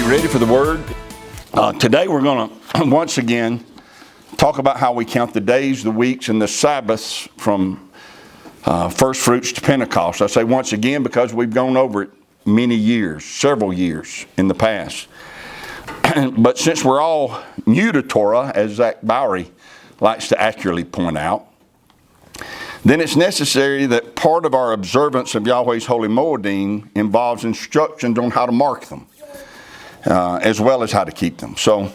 you ready for the word? Today we're going to once again talk about how we count the days, the weeks, and the Sabbaths from first fruits to Pentecost. I say once again because we've gone over it many years, several years in the past. But since we're all new to Torah, as Zach Bowery likes to accurately point out, then it's necessary that part of our observance of Yahweh's holy moedim involves instructions on how to mark them, as well as how to keep them. So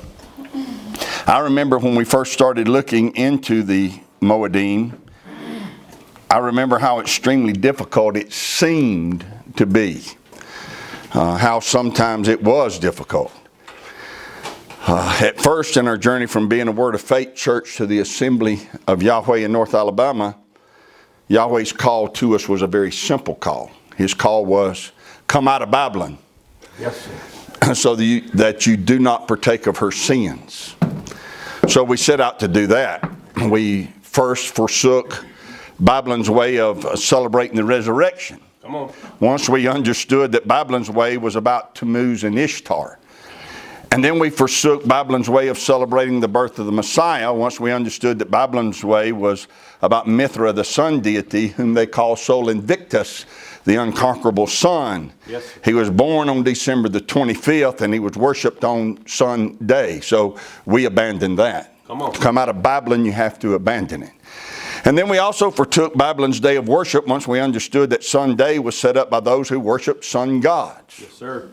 I remember when we first started looking into the moedim, I remember how extremely difficult it seemed to be, how sometimes it was difficult. At first, in our journey from being a Word of Faith church to the Assembly of Yahweh in North Alabama, Yahweh's call to us was a very simple call. His call was, come out of Babylon, yes, sir, so that you do not partake of her sins. So we set out to do that. We first forsook Babylon's way of celebrating the resurrection. Come on. Once we understood that Babylon's way was about Tammuz and Ishtar. And then we forsook Babylon's way of celebrating the birth of the Messiah once we understood that Babylon's way was about Mithra, the sun deity, whom they call Sol Invictus, the unconquerable sun. Yes. He was born on December the 25th and he was worshipped on Sunday. So we abandoned that. To come out of Babylon, you have to abandon it. And then we also forsook Babylon's day of worship once we understood that Sunday was set up by those who worship sun gods. Yes, sir.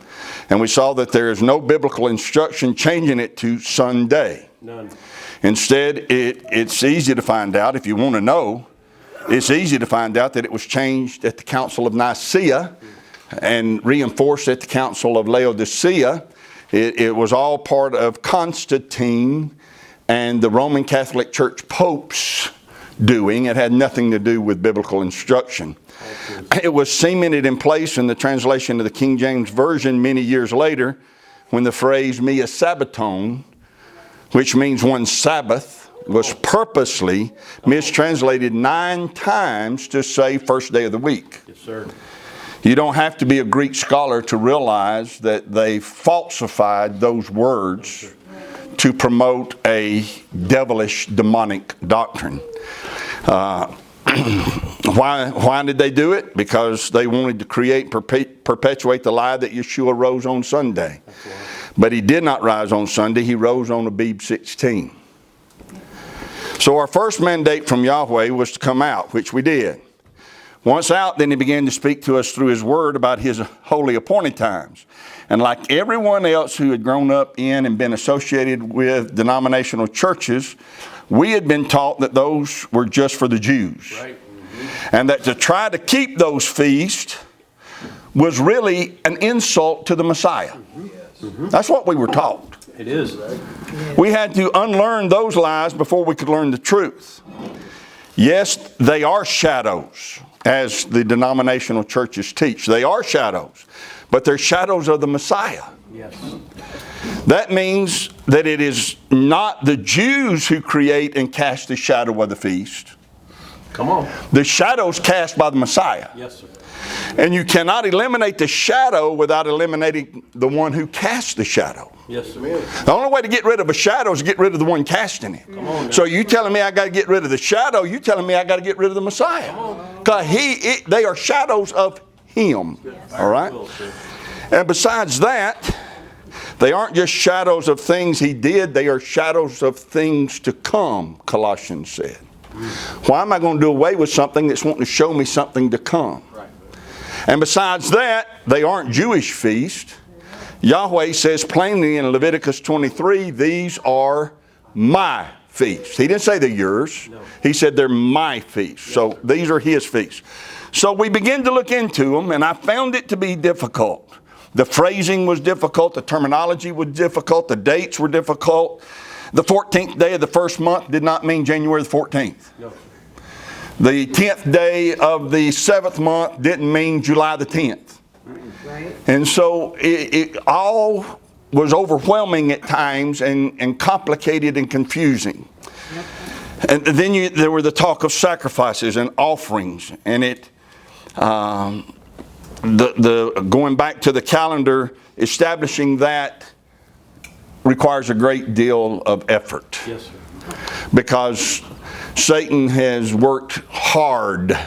And we saw that there is no biblical instruction changing it to Sunday. None. Instead, it's easy to find out, if you want to know, it's easy to find out that it was changed at the Council of Nicaea and reinforced at the Council of Laodicea. It was all part of Constantine and the Roman Catholic Church popes doing. It had nothing to do with biblical instruction. It was cemented in place in the translation of the King James Version many years later when the phrase mia sabbaton, which means one Sabbath, was purposely mistranslated 9 times to say first day of the week. Yes, sir. You don't have to be a Greek scholar to realize that they falsified those words to promote a devilish, demonic doctrine. Why did they do it? Because they wanted to create, perpetuate the lie that Yeshua rose on Sunday. But he did not rise on Sunday. He rose on Abib 16. So our first mandate from Yahweh was to come out, which we did. Once out, then he began to speak to us through his word about his holy appointed times. And like everyone else who had grown up in and been associated with denominational churches, we had been taught that those were just for the Jews. Right. Mm-hmm. And that to try to keep those feasts was really an insult to the Messiah. Mm-hmm. That's what we were taught. It is. We had to unlearn those lies before we could learn the truth. Yes, they are shadows, as the denominational churches teach. They are shadows, but they're shadows of the Messiah. Yes. That means that it is not the Jews who create and cast the shadow of the feast. Come on. The shadow's cast by the Messiah. Yes, sir. And you cannot eliminate the shadow without eliminating the one who casts the shadow. Yes, sir. The only way to get rid of a shadow is to get rid of the one casting it. Come on, so you telling me I got to get rid of the shadow, you telling me I got to get rid of the Messiah. Because they are shadows of him. Yes. All right? And besides that, they aren't just shadows of things he did, they are shadows of things to come, Colossians said. Why am I going to do away with something that's wanting to show me something to come? And besides that, they aren't Jewish feasts. Yahweh says plainly in Leviticus 23, these are my feasts. He didn't say they're yours. No. He said they're my feasts. So these are his feasts. So we began to look into them, and I found it to be difficult. The phrasing was difficult. The terminology was difficult. The dates were difficult. The 14th day of the first month did not mean January the 14th. No. The 10th day of the 7th month didn't mean July the 10th. Right. And so it all was overwhelming at times and complicated and confusing. Yep. And then there were the talk of sacrifices and offerings, and going back to the calendar, establishing that requires a great deal of effort. Yes, sir. Because Satan has worked hard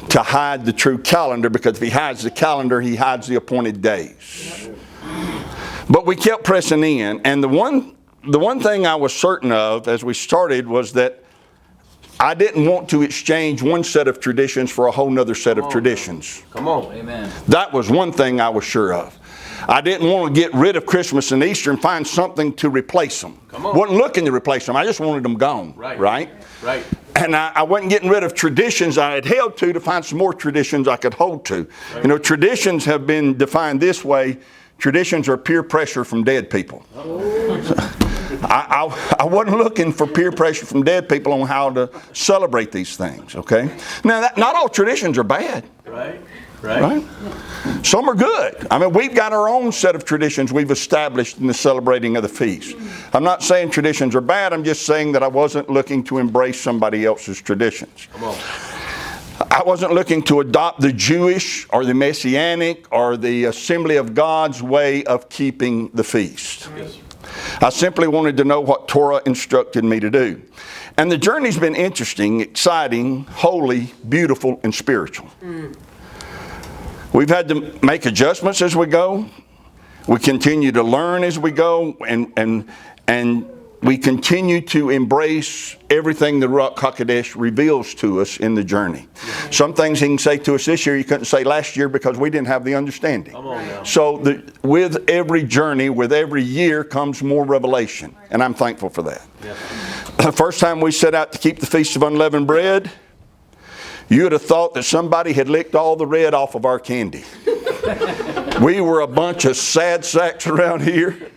to hide the true calendar, because if he hides the calendar, he hides the appointed days. But we kept pressing in, and the one thing I was certain of as we started was that I didn't want to exchange one set of traditions for a whole nother set of traditions. Come on. Amen. That was one thing I was sure of. I didn't want to get rid of Christmas and Easter and find something to replace them. Come on. Wasn't looking to replace them. I just wanted them gone. Right? And I wasn't getting rid of traditions I had held to find some more traditions I could hold to. Right. You know, traditions have been defined this way. Traditions are peer pressure from dead people. I wasn't looking for peer pressure from dead people on how to celebrate these things, okay? Now, not all traditions are bad. Right? Some are good. I mean, we've got our own set of traditions we've established in the celebrating of the feast. I'm not saying traditions are bad. I'm just saying that I wasn't looking to embrace somebody else's traditions. Come on. I wasn't looking to adopt the Jewish or the Messianic or the Assembly of God's way of keeping the feast. Yes. I simply wanted to know what Torah instructed me to do. And the journey's been interesting, exciting, holy, beautiful, and spiritual. We've had to make adjustments as we go. We continue to learn as we go, and we continue to embrace everything the Ruach HaKodesh reveals to us in the journey. Some things he can say to us this year you couldn't say last year because we didn't have the understanding. So with every journey, with every year comes more revelation, and I'm thankful for that. The first time we set out to keep the Feast of Unleavened Bread, you would have thought that somebody had licked all the red off of our candy. We were a bunch of sad sacks around here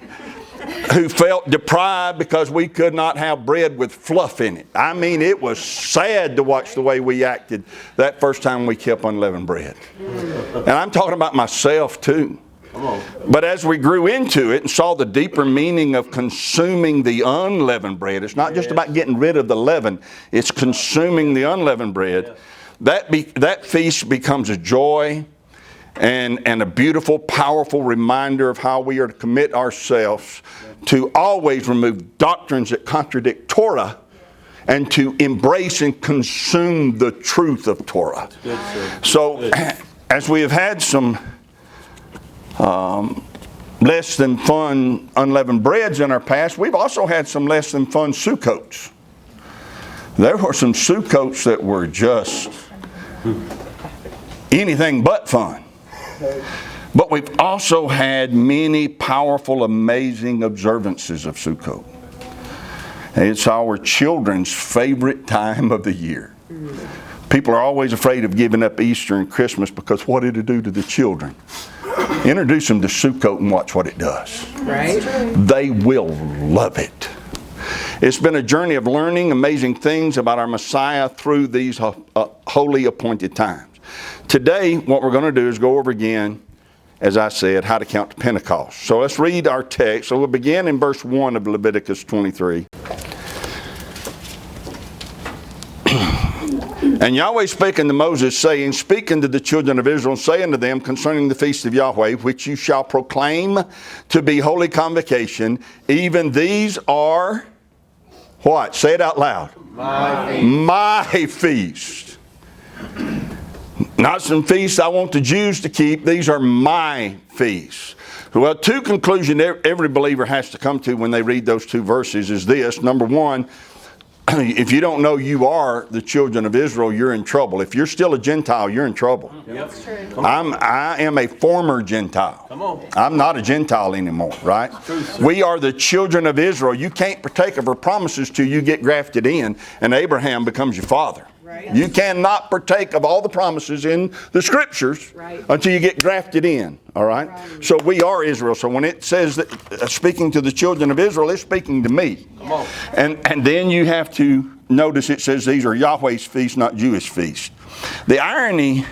who felt deprived because we could not have bread with fluff in it. I mean, it was sad to watch the way we acted that first time we kept unleavened bread. And I'm talking about myself too. But as we grew into it and saw the deeper meaning of consuming the unleavened bread, it's not just about getting rid of the leaven, it's consuming the unleavened bread. That feast becomes a joy and a beautiful, powerful reminder of how we are to commit ourselves to always remove doctrines that contradict Torah and to embrace and consume the truth of Torah. So, as we have had some less than fun unleavened breads in our past, we've also had some less than fun Sukkots. There were some Sukkots that were just anything but fun. But we've also had many powerful, amazing observances of Sukkot. It's our children's favorite time of the year. People are always afraid of giving up Easter and Christmas because what did it do to the children? Introduce them to Sukkot and watch what it does. Right? They will love it. It's been a journey of learning amazing things about our Messiah through these holy appointed times. Today, what we're going to do is go over again, as I said, how to count to Pentecost. So let's read our text. So we'll begin in verse 1 of Leviticus 23. And Yahweh spake unto Moses, saying, Speak unto the children of Israel, and say unto them concerning the feast of Yahweh, which you shall proclaim to be holy convocation, even these are, what? Say it out loud. My feast. Not some feasts I want the Jews to keep. These are my feasts. Well, two conclusions every believer has to come to when they read those two verses is this. Number one, if you don't know you are the children of Israel, you're in trouble. If you're still a Gentile, you're in trouble. That's true. I am a former Gentile. Come on. I'm not a Gentile anymore, right? True, we are the children of Israel. You can't partake of her promises till you get grafted in, and Abraham becomes your father. Right. You cannot partake of all the promises in the Scriptures until you get grafted in. All right? So we are Israel. So when it says that speaking to the children of Israel, it's speaking to me. Come on. And then you have to notice it says these are Yahweh's feasts, not Jewish feasts. The irony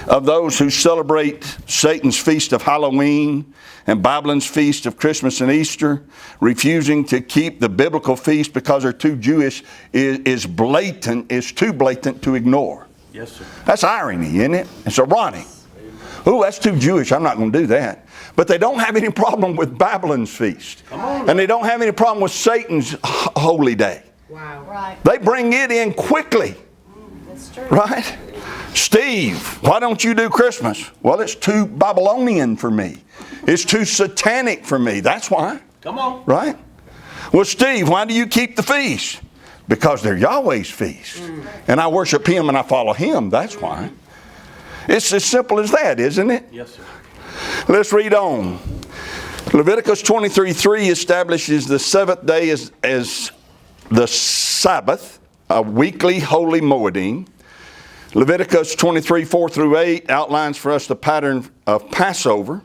of those who celebrate Satan's feast of Halloween and Babylon's feast of Christmas and Easter, refusing to keep the biblical feast because they're too Jewish, is blatant, is too blatant to ignore. Yes, sir. That's irony, isn't it? It's ironic. Oh, that's too Jewish. I'm not going to do that. But they don't have any problem with Babylon's feast. And they don't have any problem with Satan's holy day. Wow. Right. They bring it in quickly. That's true. Right? Steve, why don't you do Christmas? Well, it's too Babylonian for me. It's too satanic for me. That's why. Come on. Right? Well, Steve, why do you keep the feast? Because they're Yahweh's feast. And I worship Him and I follow Him. That's why. It's as simple as that, isn't it? Yes, sir. Let's read on. Leviticus 23:3 establishes the seventh day as the Sabbath, a weekly holy moedim. Leviticus 23:4-8 outlines for us the pattern of Passover.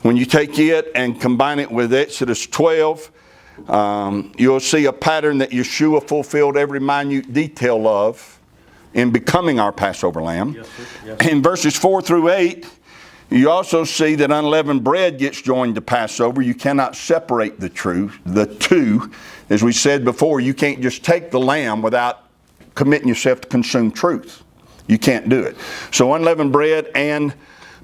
When you take it and combine it with Exodus 12, you'll see a pattern that Yeshua fulfilled every minute detail of in becoming our Passover lamb. Yes, sir. Yes, sir. In verses 4-8, you also see that unleavened bread gets joined to Passover. You cannot separate the two. As we said before, you can't just take the lamb without committing yourself to consume truth. You can't do it. So unleavened bread and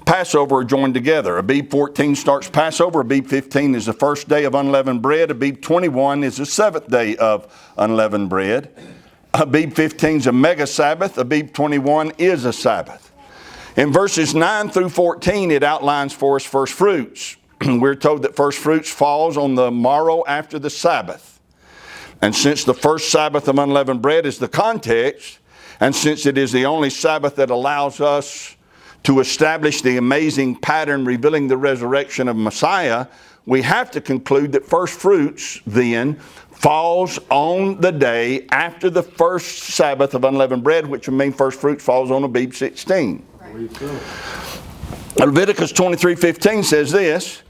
Passover are joined together. Abib 14 starts Passover. Abib 15 is the first day of unleavened bread. Abib 21 is the seventh day of unleavened bread. Abib 15 is a mega Sabbath. Abib 21 is a Sabbath. In verses 9-14, it outlines for us first fruits. We're told that first fruits falls on the morrow after the Sabbath. And since the first Sabbath of unleavened bread is the context, and since it is the only Sabbath that allows us to establish the amazing pattern revealing the resurrection of Messiah, we have to conclude that first fruits then falls on the day after the first Sabbath of unleavened bread, which would mean first fruits falls on Abib 16. Leviticus 23:15 says this,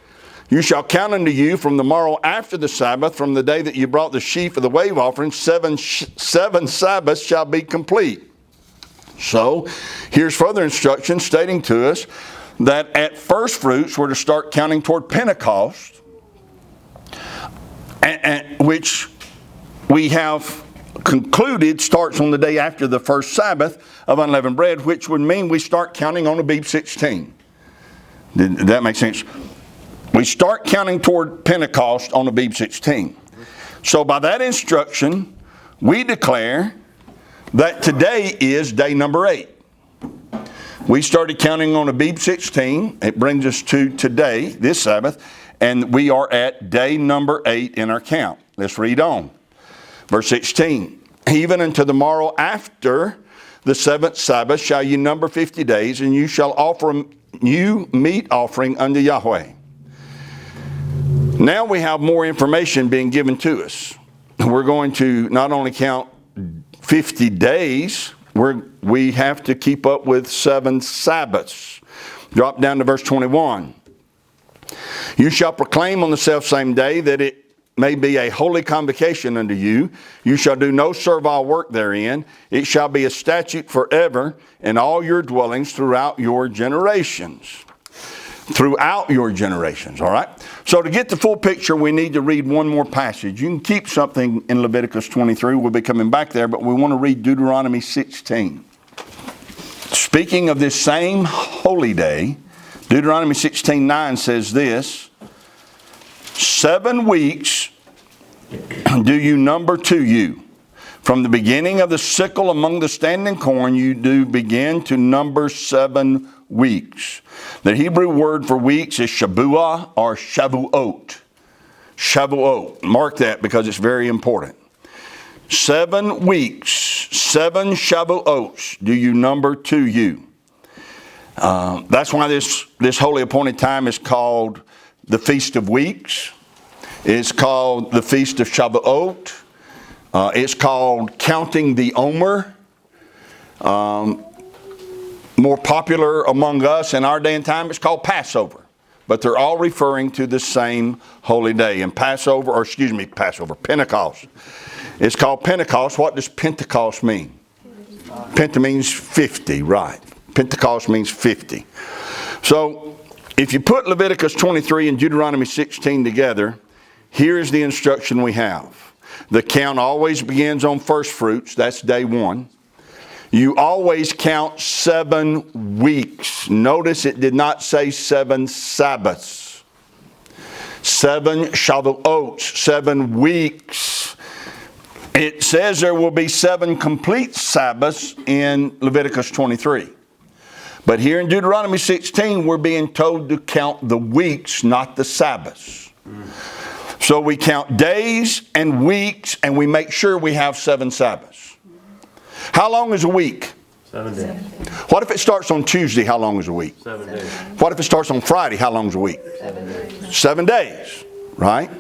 "You shall count unto you from the morrow after the Sabbath, from the day that you brought the sheaf of the wave offering, seven Sabbaths shall be complete." So, here's further instruction stating to us that at first fruits we're to start counting toward Pentecost, which we have concluded starts on the day after the first Sabbath of unleavened bread, which would mean we start counting on Abib 16. Did that make sense? We start counting toward Pentecost on Abib 16. So by that instruction, we declare that today is day number 8. We started counting on Abib 16. It brings us to today, this Sabbath, and we are at day number 8 in our count. Let's read on. Verse 16, "Even unto the morrow after the seventh Sabbath shall you number 50 days, and you shall offer a new meat offering unto Yahweh." Now we have more information being given to us. We're going to not only count 50 days, we have to keep up with 7 Sabbaths. Drop down to verse 21. "You shall proclaim on the selfsame day that it may be a holy convocation unto you. You shall do no servile work therein. It shall be a statute forever in all your dwellings throughout your generations." Throughout your generations, all right? So to get the full picture, we need to read one more passage. You can keep something in Leviticus 23. We'll be coming back there, but we want to read Deuteronomy 16. Speaking of this same holy day, Deuteronomy 16:9 says this, "7 weeks do you number to you. From the beginning of the sickle among the standing corn, you do begin to number 7 weeks." The Hebrew word for weeks is Shabuah or Shavuot. Shavuot. Mark that because it's very important. 7 weeks, 7 Shavuots do you number to you. That's why this holy appointed time is called the Feast of Weeks. It's called the Feast of Shavuot. It's called counting the Omer. More popular among us in our day and time, it's called Passover. But they're all referring to the same holy day. And Pentecost. It's called Pentecost. What does Pentecost mean? Penta means 50, right. Pentecost means 50. So, if you put Leviticus 23 and Deuteronomy 16 together, here's the instruction we have. The count always begins on first fruits. That's day 1. You always count 7 weeks. Notice it did not say 7 Sabbaths. 7 Shavuot, 7 weeks. It says there will be 7 complete Sabbaths in Leviticus 23. But here in Deuteronomy 16, we're being told to count the weeks, not the Sabbaths. So we count days and weeks, and we make sure we have 7 Sabbaths. How long is a week? 7 days. What if it starts on Tuesday? How long is a week? 7 days. What if it starts on Friday? How long is a week? 7 days. 7 days, right?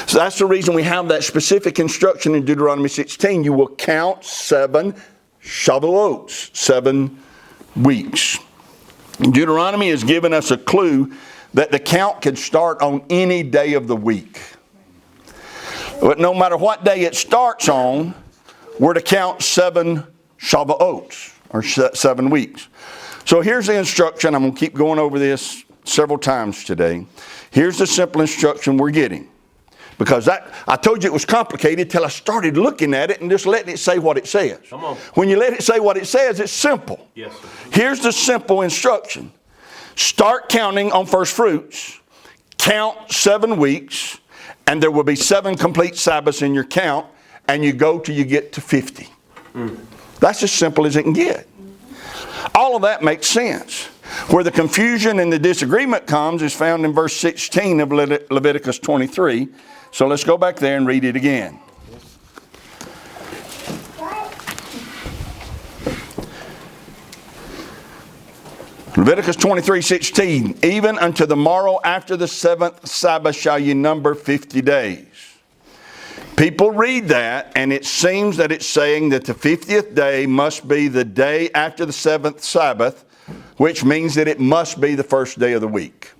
So that's the reason we have that specific instruction in Deuteronomy 16. You will count 7 Shavuots, 7 weeks. Deuteronomy has given us a clue that the count can start on any day of the week. But no matter what day it starts on, we're to count 7 Shavuots, or 7 weeks. So here's the instruction. I'm going to keep going over this several times today. Here's the simple instruction we're getting. Because I told you it was complicated till I started looking at it and just letting it say what it says. Come on. When you let it say what it says, it's simple. Yes, sir. Here's the simple instruction. Start counting on first fruits. Count 7 weeks. And there will be 7 complete Sabbaths in your count. And you go till you get to 50. That's as simple as it can get. All of that makes sense. Where the confusion and the disagreement comes is found in verse 16 of Leviticus 23. So let's go back there and read it again. Leviticus 23:16. Even unto the morrow after the 7th Sabbath shall ye number 50 days. People read that and it seems that it's saying that the 50th day must be the day after the 7th Sabbath, which means that it must be the first day of the week.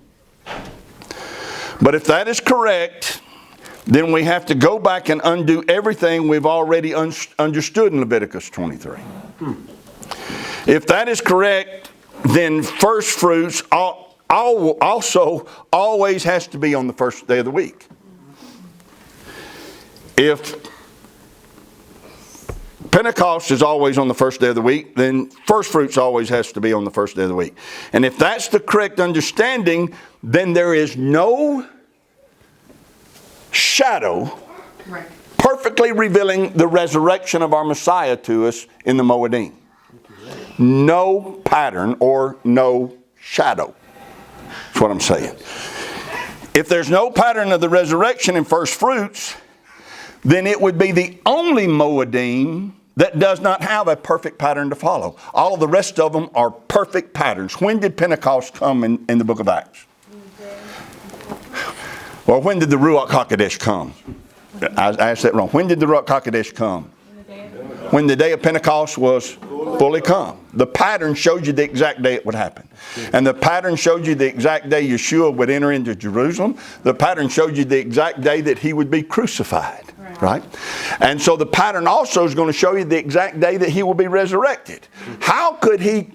But if that is correct, then we have to go back and undo everything we've already understood in Leviticus 23. If that is correct, then first fruits also always has to be on the first day of the week. If Pentecost is always on the first day of the week, then first fruits always has to be on the first day of the week. And if that's the correct understanding, then there is no shadow perfectly revealing the resurrection of our Messiah to us in the Moedim. No pattern or no shadow. That's what I'm saying. If there's no pattern of the resurrection in first fruits, then it would be the only Moedim that does not have a perfect pattern to follow. All of the rest of them are perfect patterns. When did Pentecost come in the book of Acts? Well, when did the Ruach HaKodesh come? I asked that wrong. When did the Ruach HaKodesh come? When the day of Pentecost was fully come. The pattern showed you the exact day it would happen. And the pattern showed you the exact day Yeshua would enter into Jerusalem. The pattern showed you the exact day that he would be crucified. Right? And so the pattern also is going to show you the exact day that he will be resurrected. How could he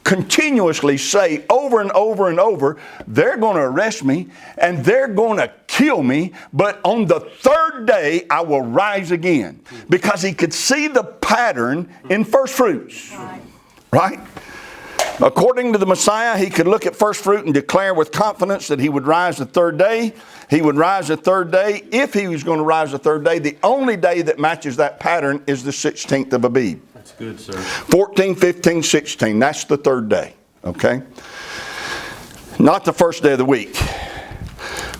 continuously say over and over and over, they're going to arrest me and they're going to kill me, but on the 3rd day I will rise again? Because he could see the pattern in first fruits. Right? According to the Messiah, he could look at first fruit and declare with confidence that he would rise the 3rd day. He would rise the 3rd day. If he was going to rise the 3rd day, the only day that matches that pattern is the 16th of Abib. That's good, sir. 14, 15, 16. That's the 3rd day. Okay? Not the first day of the week.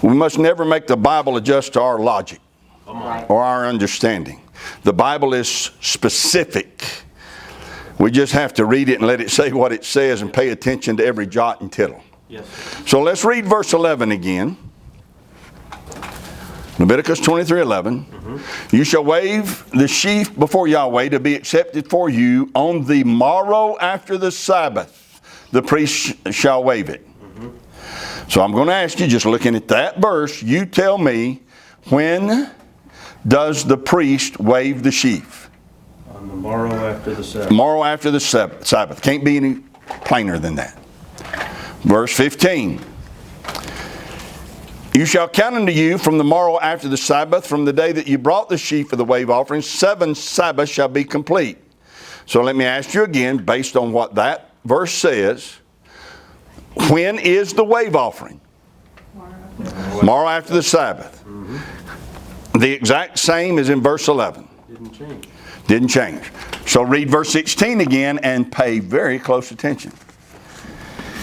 We must never make the Bible adjust to our logic or our understanding. The Bible is specific. We just have to read it and let it say what it says and pay attention to every jot and tittle. Yes. So let's read verse 11 again. Leviticus 23:11. You shall wave the sheaf before Yahweh to be accepted for you on the morrow after the Sabbath. The priest shall wave it. So I'm going to ask you, just looking at that verse, you tell me, when does the priest wave the sheaf? On the morrow after the Sabbath. Morrow after the Sabbath. Can't be any plainer than that. Verse 15. You shall count unto you from the morrow after the Sabbath, from the day that you brought the sheaf of the wave offering, 7 Sabbaths shall be complete. So let me ask you again, based on what that verse says, when is the wave offering? Tomorrow after the Sabbath. The exact same as in verse 11. Didn't change. So read verse 16 again and pay very close attention.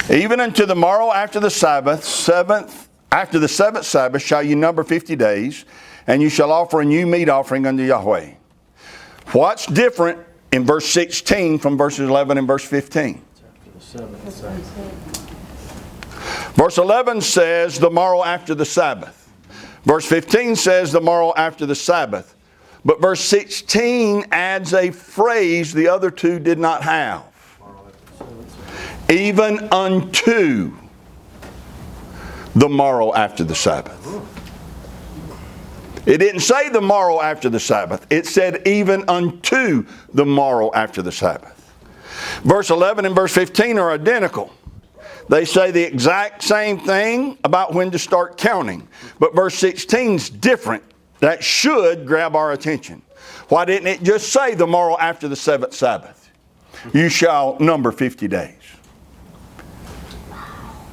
Even unto the morrow after the Sabbath, after the seventh Sabbath shall you number 50 days, and you shall offer a new meat offering unto Yahweh. What's different in verse 16 from verses 11 and verse 15? Verse 11 says the morrow after the Sabbath. Verse 15 says the morrow after the Sabbath. But verse 16 adds a phrase the other two did not have. Even unto the morrow after the Sabbath. It didn't say the morrow after the Sabbath. It said even unto the morrow after the Sabbath. Verse 11 and verse 15 are identical. They say the exact same thing about when to start counting. But verse 16 is different. That should grab our attention. Why didn't it just say the morrow after the seventh Sabbath? You shall number 50 days.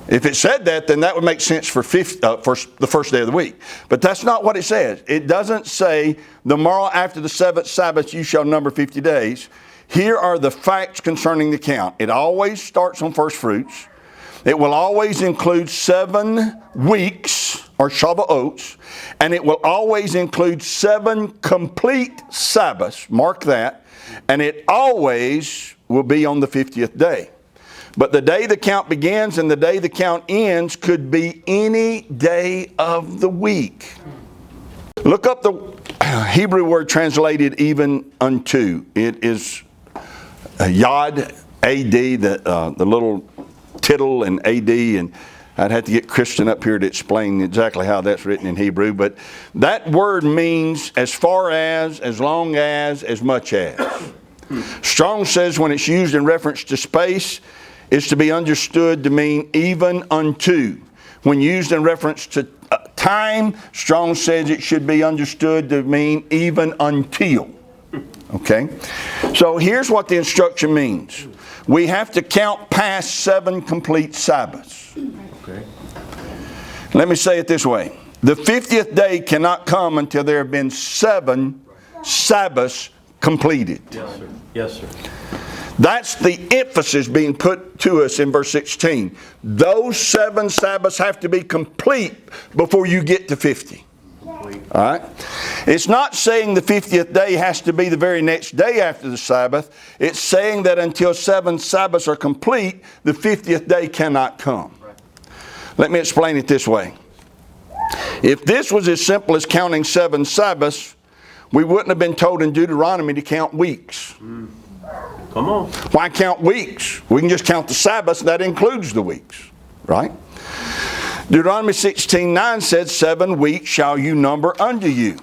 If it said that, then that would make sense for the first day of the week. But that's not what it says. It doesn't say the morrow after the seventh Sabbath you shall number 50 days. Here are the facts concerning the count. It always starts on first fruits. It will always include 7 weeks or Shavuot, and it will always include 7 complete Sabbaths. Mark that. And it always will be on the 50th day. But the day the count begins and the day the count ends could be any day of the week. Look up the Hebrew word translated even unto. It is Yod, A-D, the little tittle and AD, and I'd have to get Christian up here to explain exactly how that's written in Hebrew, but that word means as far as long as much as. Strong says when it's used in reference to space, it's to be understood to mean even unto. When used in reference to time, Strong says it should be understood to mean even until. Okay? So here's what the instruction means. We have to count past 7 complete Sabbaths. Okay. Let me say it this way. The 50th day cannot come until there have been 7 Sabbaths completed. Yes, sir. Yes, sir. That's the emphasis being put to us in verse 16. Those 7 Sabbaths have to be complete before you get to 50. All right? It's not saying the 50th day has to be the very next day after the Sabbath. It's saying that until 7 Sabbaths are complete, the 50th day cannot come. Let me explain it this way. If this was as simple as counting 7 Sabbaths, we wouldn't have been told in Deuteronomy to count weeks. Come on. Why count weeks? We can just count the Sabbaths, and that includes the weeks, right? Deuteronomy 16:9 said, 7 weeks shall you number unto you.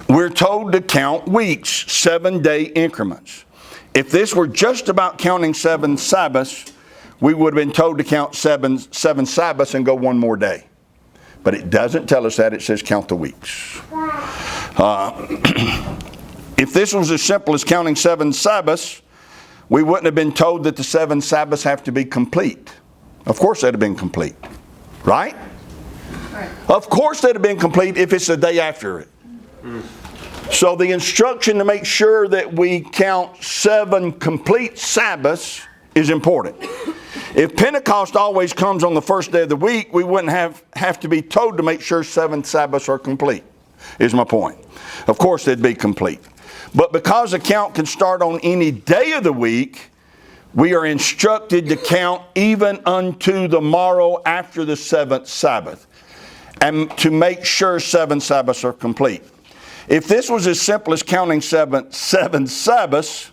We're told to count weeks, 7-day increments. If this were just about counting 7 Sabbaths, we would have been told to count seven Sabbaths and go one more day. But it doesn't tell us that. It says count the weeks. If this was as simple as counting 7 Sabbaths, we wouldn't have been told that the 7 Sabbaths have to be complete. Of course they'd have been complete. Right? Of course they'd have been complete if it's the day after it. So the instruction to make sure that we count 7 complete Sabbaths is important. If Pentecost always comes on the first day of the week, we wouldn't have to be told to make sure 7 Sabbaths are complete, is my point. Of course they'd be complete. But because the count can start on any day of the week, we are instructed to count even unto the morrow after the 7th Sabbath, and to make sure 7 Sabbaths are complete. If this was as simple as counting 7 Sabbaths,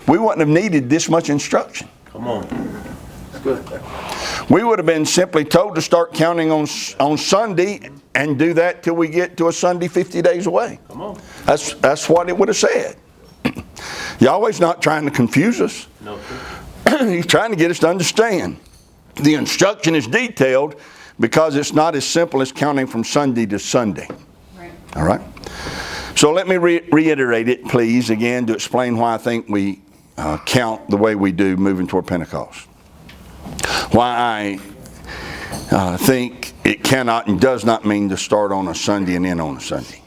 we wouldn't have needed this much instruction. Come on. That's good. We would have been simply told to start counting on Sunday and do that till we get to a Sunday 50 days away. Come on. That's what it would have said. Yahweh's not trying to confuse us. No, sir. He's trying to get us to understand. The instruction is detailed because it's not as simple as counting from Sunday to Sunday. Right. All right? So let me reiterate it, please, again, to explain why I think we count the way we do moving toward Pentecost. Why I think it cannot and does not mean to start on a Sunday and end on a Sunday.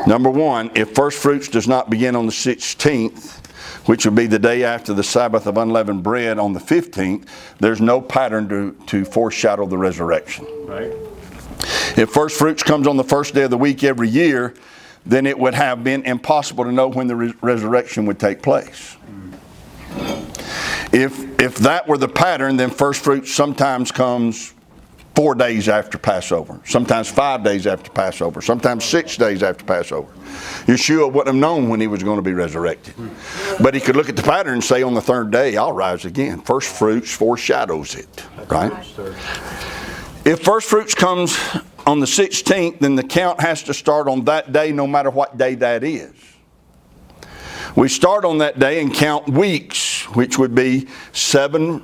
Number one, if first fruits does not begin on the 16th, which would be the day after the Sabbath of unleavened bread on the 15th, there's no pattern to foreshadow the resurrection. Right. If first fruits comes on the first day of the week every year, then it would have been impossible to know when the resurrection would take place. If that were the pattern, then first fruits sometimes comes 4 days after Passover, sometimes 5 days after Passover, sometimes 6 days after Passover. Yeshua wouldn't have known when he was going to be resurrected. But he could look at the pattern and say, on the third day, I'll rise again. First fruits foreshadows it, right? If first fruits comes on the 16th, then the count has to start on that day, no matter what day that is. We start on that day and count weeks, which would be 7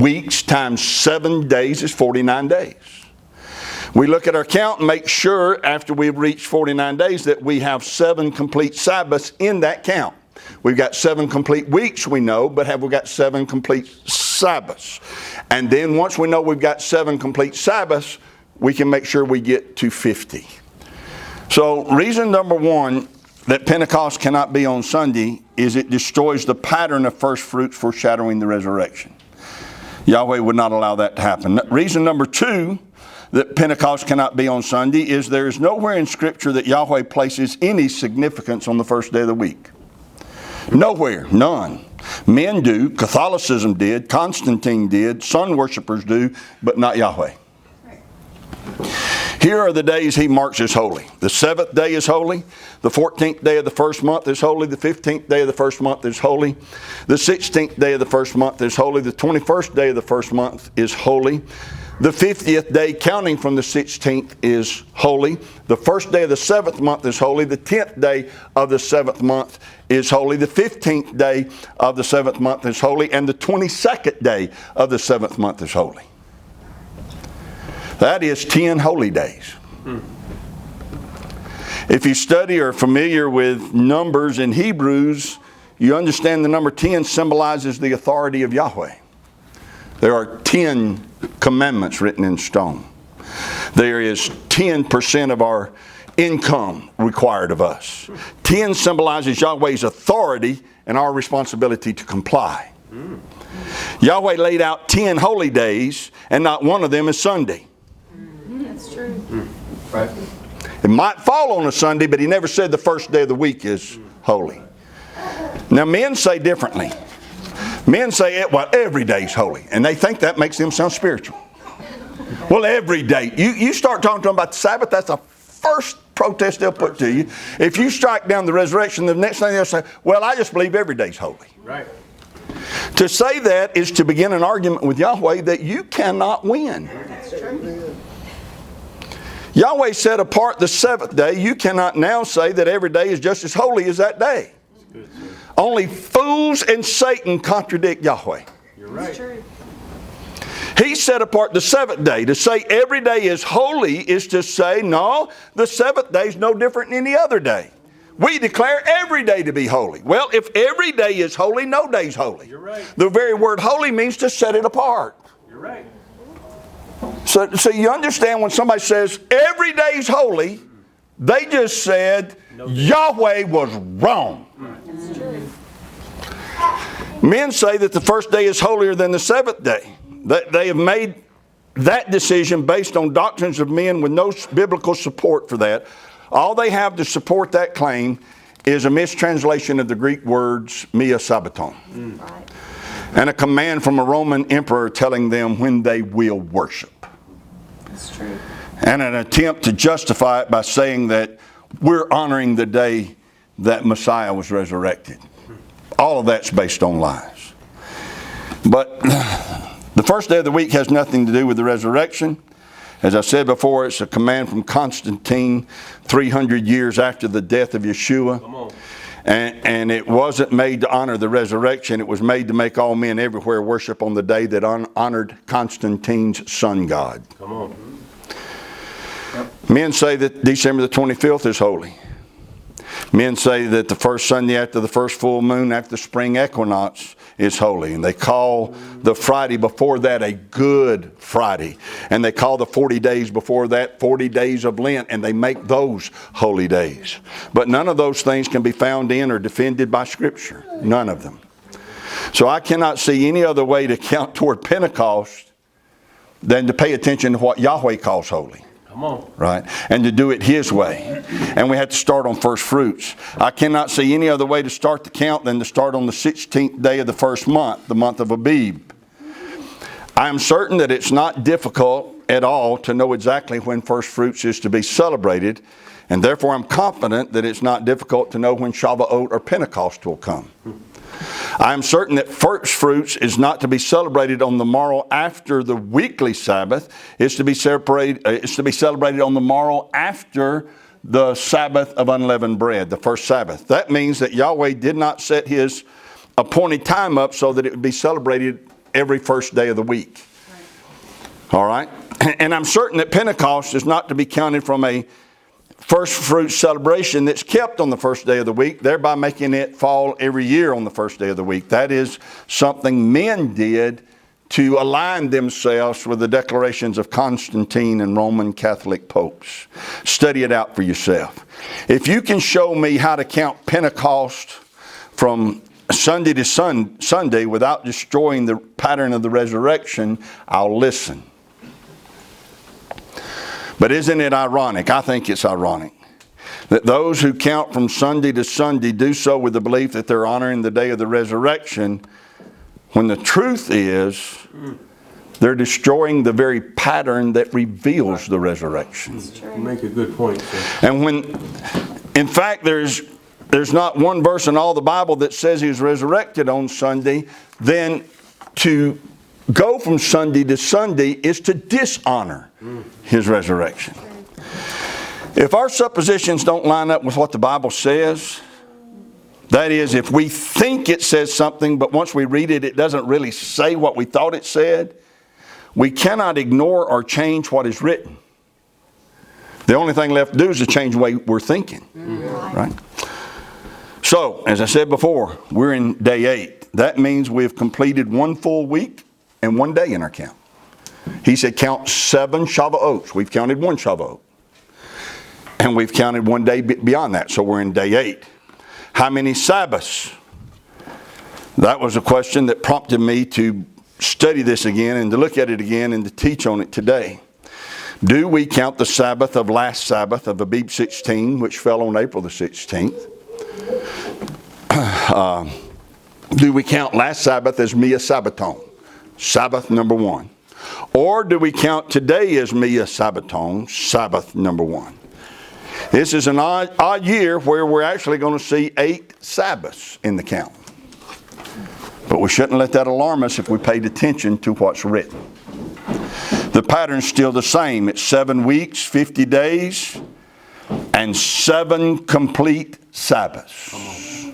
weeks times 7 days is 49 days. We look at our count and make sure after we've reached 49 days that we have 7 complete Sabbaths in that count. We've got 7 complete weeks, we know, but have we got 7 complete Sabbaths? And then once we know we've got 7 complete Sabbaths, we can make sure we get to 50. So reason number one that Pentecost cannot be on Sunday is it destroys the pattern of first fruits foreshadowing the resurrection. Yahweh would not allow that to happen. Reason number two that Pentecost cannot be on Sunday is there is nowhere in Scripture that Yahweh places any significance on the first day of the week. Nowhere, none. Men do, Catholicism did, Constantine did, sun worshipers do, but not Yahweh. Here are the days he marks as holy. The 7th day is holy. The 14th day of the first month is holy. The 15th day of the first month is holy. The 16th day of the first month is holy. The 21st day of the first month is holy. The 50th day counting from the 16th is holy. The first day of the 7th month is holy. The 10th day of the 7th month is holy. The 15th day of the 7th month is holy. And the 22nd day of the 7th month is holy. That is 10 holy days. If you study or are familiar with numbers in Hebrews, you understand the number 10 symbolizes the authority of Yahweh. There are 10 commandments written in stone. There is 10% of our income required of us. 10 symbolizes Yahweh's authority and our responsibility to comply. Yahweh laid out 10 holy days, and not one of them is Sunday. That's true. Right. It might fall on a Sunday, but he never said the first day of the week is holy. Now, men say differently. Men say, well, every day's holy. And they think that makes them sound spiritual. Well, every day. You start talking to them about the Sabbath, that's the first protest they'll put to you. If you strike down the resurrection, the next thing they'll say, well, I just believe every day's holy. Right. To say that is to begin an argument with Yahweh that you cannot win. That's true. Yahweh set apart the 7th day. You cannot now say that every day is just as holy as that day. Good, Only fools and Satan contradict Yahweh. You're right. That's true. He set apart the 7th day. To say every day is holy is to say, no, the 7th day is no different than any other day. We declare every day to be holy. Well, if every day is holy, no day is holy. You're right. The very word holy means to set it apart. You're right. So you understand when somebody says every day is holy, they just said Yahweh was wrong. That's true. Men say that the first day is holier than the 7th day. They have made that decision based on doctrines of men with no biblical support for that. All they have to support that claim is a mistranslation of the Greek words mia sabbaton. Right. And a command from a Roman emperor telling them when they will worship. That's true. And an attempt to justify it by saying that we're honoring the day that Messiah was resurrected. All of that's based on lies. But the first day of the week has nothing to do with the resurrection. As I said before, it's a command from Constantine 300 years after the death of Yeshua. Come on. And it wasn't made to honor the resurrection. It was made to make all men everywhere worship on the day that honored Constantine's sun god. Come on. Men say that December the 25th is holy. Men say that the first Sunday after the first full moon after the spring equinox is holy. And they call the Friday before that a Good Friday. And they call the 40 days before that 40 days of Lent. And they make those holy days. But none of those things can be found in or defended by Scripture. None of them. So I cannot see any other way to count toward Pentecost than to pay attention to what Yahweh calls holy. Come on. Right? And to do it His way. And we have to start on first fruits. I cannot see any other way to start the count than to start on the 16th day of the first month, the month of Abib. I am certain that it's not difficult at all to know exactly when first fruits is to be celebrated. And therefore I'm confident that it's not difficult to know when Shavuot or Pentecost will come. I am certain that first fruits is not to be celebrated on the morrow after the weekly Sabbath. It's to be celebrated on the morrow after the Sabbath of unleavened bread, the first Sabbath. That means that Yahweh did not set His appointed time up so that it would be celebrated every first day of the week. All right? And I'm certain that Pentecost is not to be counted from a first fruit celebration that's kept on the first day of the week, thereby making it fall every year on the first day of the week. That is something men did to align themselves with the declarations of Constantine and Roman Catholic popes. Study it out for yourself. If you can show me how to count Pentecost from Sunday to Sunday without destroying the pattern of the resurrection, I'll listen. But isn't it ironic? I think it's ironic that those who count from Sunday to Sunday do so with the belief that they're honoring the day of the resurrection, when the truth is they're destroying the very pattern that reveals the resurrection. You make a good point, sir. And when, in fact, there's not one verse in all the Bible that says He was resurrected on Sunday, then to go from Sunday to Sunday is to dishonor His resurrection. If our suppositions don't line up with what the Bible says, that is, if we think it says something, but once we read it, it doesn't really say what we thought it said, we cannot ignore or change what is written. The only thing left to do is to change the way we're thinking. Right? So, as I said before, we're in day 8. That means we've completed one full week and one day in our count. He said count 7 Shavuots. We've counted 1 Shavuot. And we've counted one day beyond that. So we're in day 8. How many Sabbaths? That was a question that prompted me to study this again and to look at it again and to teach on it today. Do we count the Sabbath of last Sabbath of Abib 16, which fell on April the 16th? Do we count last Sabbath as Mia Sabbaton? Sabbath number 1. Or do we count today as Mia Sabbaton, Sabbath number 1? This is an odd year where we're actually going to see 8 Sabbaths in the count. But we shouldn't let that alarm us if we paid attention to what's written. The pattern's still the same. It's 7 weeks, 50 days, and 7 complete Sabbaths.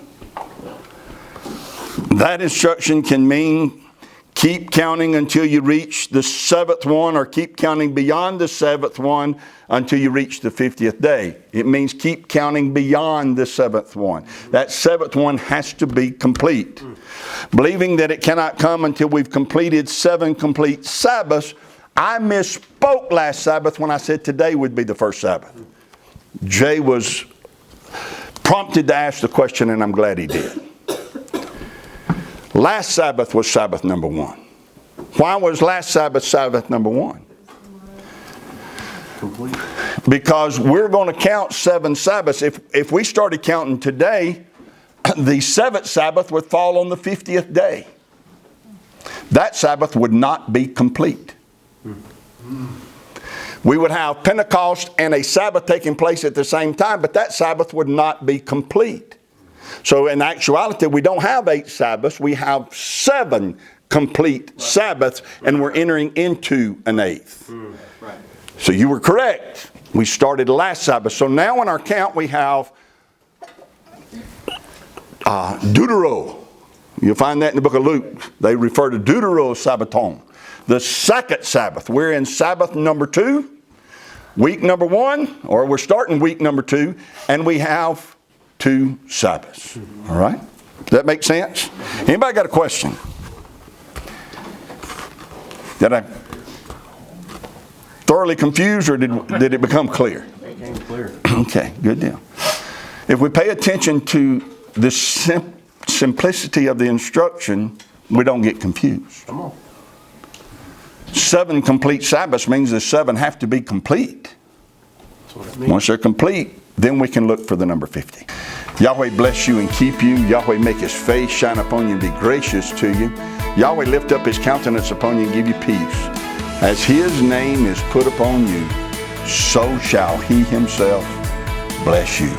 That instruction can mean keep counting until you reach the 7th one, or keep counting beyond the 7th one until you reach the 50th day. It means keep counting beyond the 7th one. That 7th one has to be complete. Believing that it cannot come until we've completed 7 complete Sabbaths, I misspoke last Sabbath when I said today would be the first Sabbath. Jay was prompted to ask the question, and I'm glad he did. Last Sabbath was Sabbath number 1. Why was last Sabbath Sabbath number 1? Complete. Because we're going to count 7 Sabbaths. If we started counting today, the 7th Sabbath would fall on the 50th day. That Sabbath would not be complete. We would have Pentecost and a Sabbath taking place at the same time, but that Sabbath would not be complete. So in actuality, we don't have 8 Sabbaths. We have 7 complete Sabbaths, and we're entering into an 8th. Right. So you were correct. We started last Sabbath. So now in our count we have Deutero. You'll find that in the book of Luke. They refer to Deutero Sabbaton. The 2nd Sabbath. We're in Sabbath number 2. Week number 1, or we're starting week number 2, and we have 2 Sabbaths. All right? Does that make sense? Anybody got a question? Did I thoroughly confused, or did it become clear? It came clear. Okay, good deal. If we pay attention to the simplicity of the instruction, we don't get confused. Come on. 7 complete Sabbaths means the 7 have to be complete. That's what it means. Once they're complete, then we can look for the number 50. Yahweh bless you and keep you. Yahweh make his face shine upon you and be gracious to you. Yahweh lift up his countenance upon you and give you peace. As his name is put upon you, so shall he himself bless you.